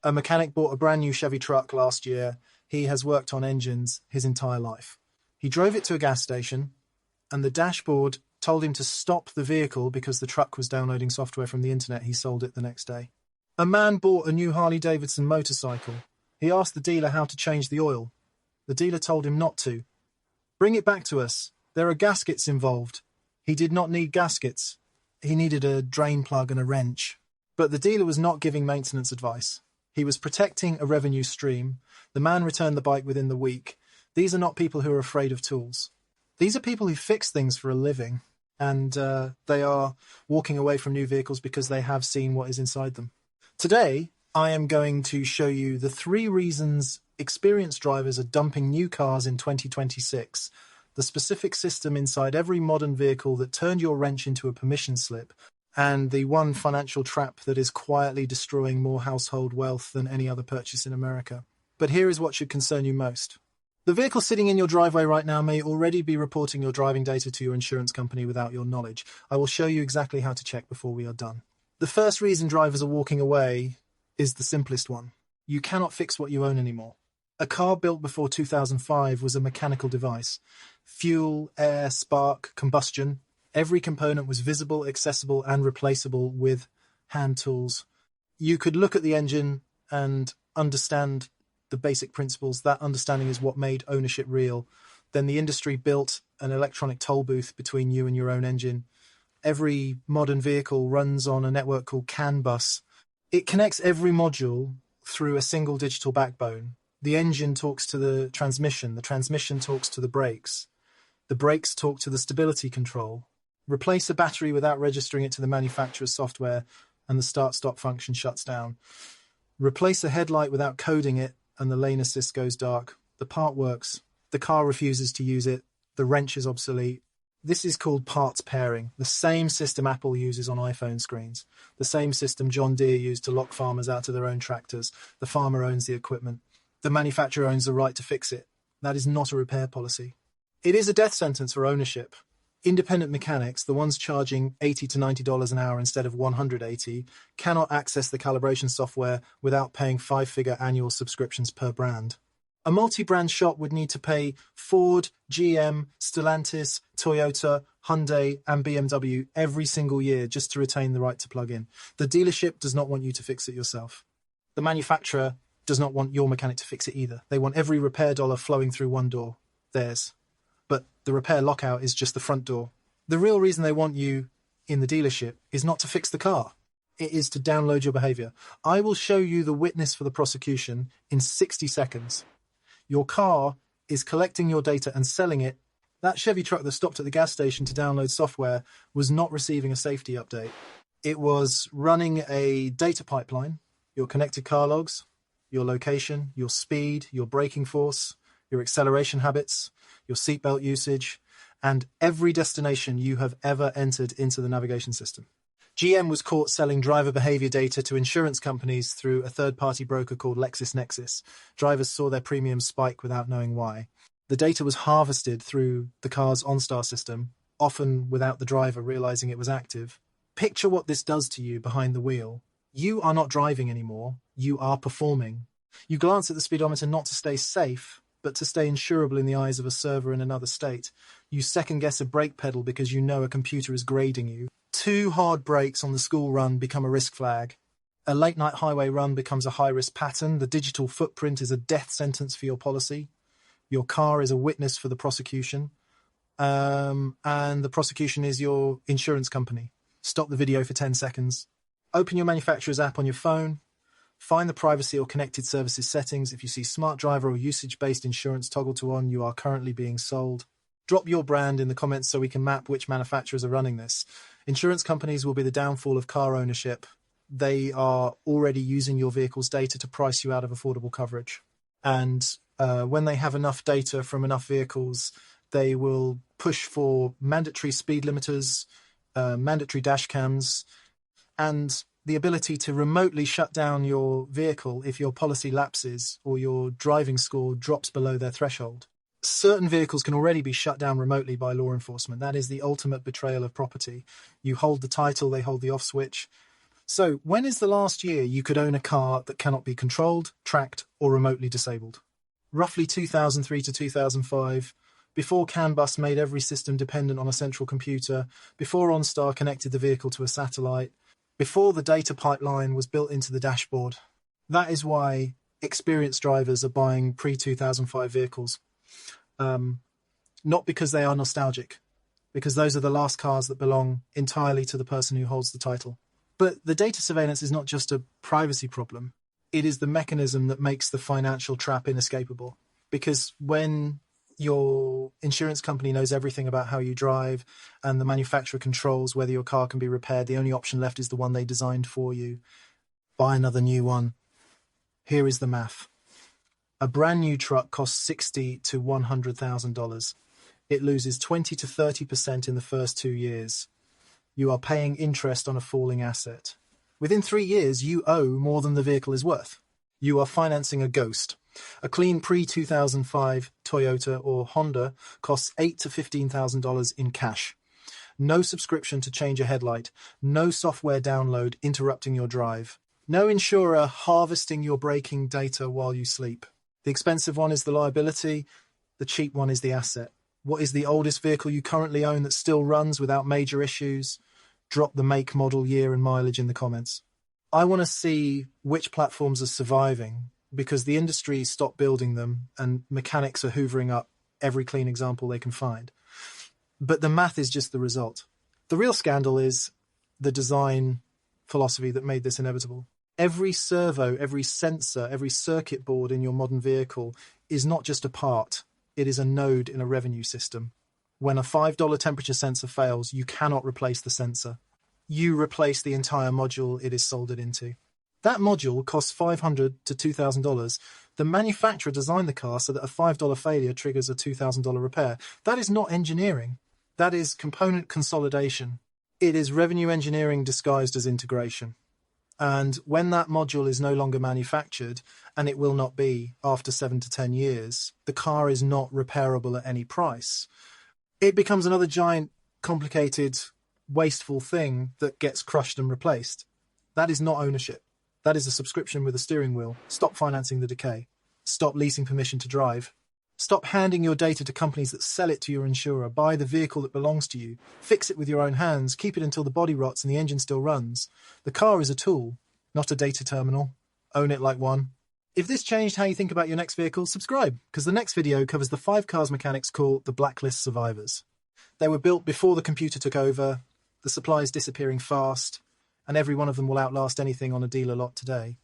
A mechanic bought a brand new Chevy truck last year. He has worked on engines his entire life. He drove it to a gas station, and the dashboard told him to stop the vehicle because the truck was downloading software from the internet. He sold it the next day. A man bought a new Harley-Davidson motorcycle. He asked the dealer how to change the oil. The dealer told him not to. Bring it back to us. There are gaskets involved. He did not need gaskets. He needed a drain plug and a wrench. But the dealer was not giving maintenance advice. He was protecting a revenue stream. The man returned the bike within the week. These are not people who are afraid of tools. These are people who fix things for a living, and they are walking away from new vehicles because they have seen what is inside them. Today, I am going to show you the 3 reasons experienced drivers are dumping new cars in 2026, the specific system inside every modern vehicle that turned your wrench into a permission slip, and the one financial trap that is quietly destroying more household wealth than any other purchase in America. But here is what should concern you most. The vehicle sitting in your driveway right now may already be reporting your driving data to your insurance company without your knowledge. I will show you exactly how to check before we are done. The first reason drivers are walking away is the simplest one. You cannot fix what you own anymore. A car built before 2005 was a mechanical device. Fuel, air, spark, combustion. Every component was visible, accessible, and replaceable with hand tools. You could look at the engine and understand the basic principles. That understanding is what made ownership real. Then the industry built an electronic toll booth between you and your own engine. Every modern vehicle runs on a network called CAN bus. It connects every module through a single digital backbone. The engine talks to the transmission talks to the brakes talk to the stability control. Replace a battery without registering it to the manufacturer's software, and the start-stop function shuts down. Replace a headlight without coding it, and the lane assist goes dark. The part works. The car refuses to use it. The wrench is obsolete. This is called parts pairing, the same system Apple uses on iPhone screens, the same system John Deere used to lock farmers out of their own tractors. The farmer owns the equipment. The manufacturer owns the right to fix it. That is not a repair policy. It is a death sentence for ownership. Independent mechanics, the ones charging $80 to $90 an hour instead of $180, cannot access the calibration software without paying 5-figure annual subscriptions per brand. A multi-brand shop would need to pay Ford, GM, Stellantis, Toyota, Hyundai, and BMW every single year just to retain the right to plug in. The dealership does not want you to fix it yourself. The manufacturer does not want your mechanic to fix it either. They want every repair dollar flowing through one door, theirs. But the repair lockout is just the front door. The real reason they want you in the dealership is not to fix the car. It is to download your behavior. I will show you the witness for the prosecution in 60 seconds. Your car is collecting your data and selling it. That Chevy truck that stopped at the gas station to download software was not receiving a safety update. It was running a data pipeline, your connected car logs, your location, your speed, your braking force, your acceleration habits, your seatbelt usage, and every destination you have ever entered into the navigation system. GM was caught selling driver behavior data to insurance companies through a third-party broker called LexisNexis. Drivers saw their premiums spike without knowing why. The data was harvested through the car's OnStar system, often without the driver realizing it was active. Picture what this does to you behind the wheel. You are not driving anymore. You are performing. You glance at the speedometer not to stay safe, but to stay insurable in the eyes of a server in another state. You second-guess a brake pedal because you know a computer is grading you. 2 hard brakes on the school run become a risk flag. A late-night highway run becomes a high-risk pattern. The digital footprint is a death sentence for your policy. Your car is a witness for the prosecution. And the prosecution is your insurance company. Stop the video for 10 seconds. Open your manufacturer's app on your phone. Find the privacy or connected services settings. If you see smart driver or usage-based insurance toggle to on, you are currently being sold. Drop your brand in the comments so we can map which manufacturers are running this. Insurance companies will be the downfall of car ownership. They are already using your vehicle's data to price you out of affordable coverage. And when they have enough data from enough vehicles, they will push for mandatory speed limiters, mandatory dash cams, and the ability to remotely shut down your vehicle if your policy lapses or your driving score drops below their threshold. Certain vehicles can already be shut down remotely by law enforcement. That is the ultimate betrayal of property. You hold the title, they hold the off switch. So, when is the last year you could own a car that cannot be controlled, tracked, or remotely disabled? Roughly 2003 to 2005, before CAN bus made every system dependent on a central computer, before OnStar connected the vehicle to a satellite, before the data pipeline was built into the dashboard. That is why experienced drivers are buying pre-2005 vehicles. Not because they are nostalgic, because those are the last cars that belong entirely to the person who holds the title. But the data surveillance is not just a privacy problem. It is the mechanism that makes the financial trap inescapable. Because when your insurance company knows everything about how you drive and the manufacturer controls whether your car can be repaired, the only option left is the one they designed for you. Buy another new one. Here is the math. A brand new truck costs $60,000 to $100,000. It loses 20 to 30% in the first 2 years. You are paying interest on a falling asset. Within 3 years, you owe more than the vehicle is worth. You are financing a ghost. A clean pre-2005 Toyota or Honda costs $8,000 to $15,000 in cash. No subscription to change a headlight. No software download interrupting your drive. No insurer harvesting your braking data while you sleep. The expensive one is the liability. The cheap one is the asset. What is the oldest vehicle you currently own that still runs without major issues? Drop the make, model, year and mileage in the comments. I want to see which platforms are surviving because the industry stopped building them and mechanics are hoovering up every clean example they can find. But the math is just the result. The real scandal is the design philosophy that made this inevitable. Every servo, every sensor, every circuit board in your modern vehicle is not just a part. It is a node in a revenue system. When a $5 temperature sensor fails, you cannot replace the sensor. You replace the entire module it is soldered into. That module costs $500 to $2,000. The manufacturer designed the car so that a $5 failure triggers a $2,000 repair. That is not engineering. That is component consolidation. It is revenue engineering disguised as integration. And when that module is no longer manufactured, and it will not be after 7 to 10 years, the car is not repairable at any price. It becomes another giant, complicated, wasteful thing that gets crushed and replaced. That is not ownership. That is a subscription with a steering wheel. Stop financing the decay. Stop leasing permission to drive. Stop handing your data to companies that sell it to your insurer. Buy the vehicle that belongs to you. Fix it with your own hands. Keep it until the body rots and the engine still runs. The car is a tool, not a data terminal. Own it like one. If this changed how you think about your next vehicle, subscribe, because the next video covers the 5 cars mechanics call the blacklist survivors. They were built before the computer took over, the supply is disappearing fast, and every one of them will outlast anything on a dealer lot today.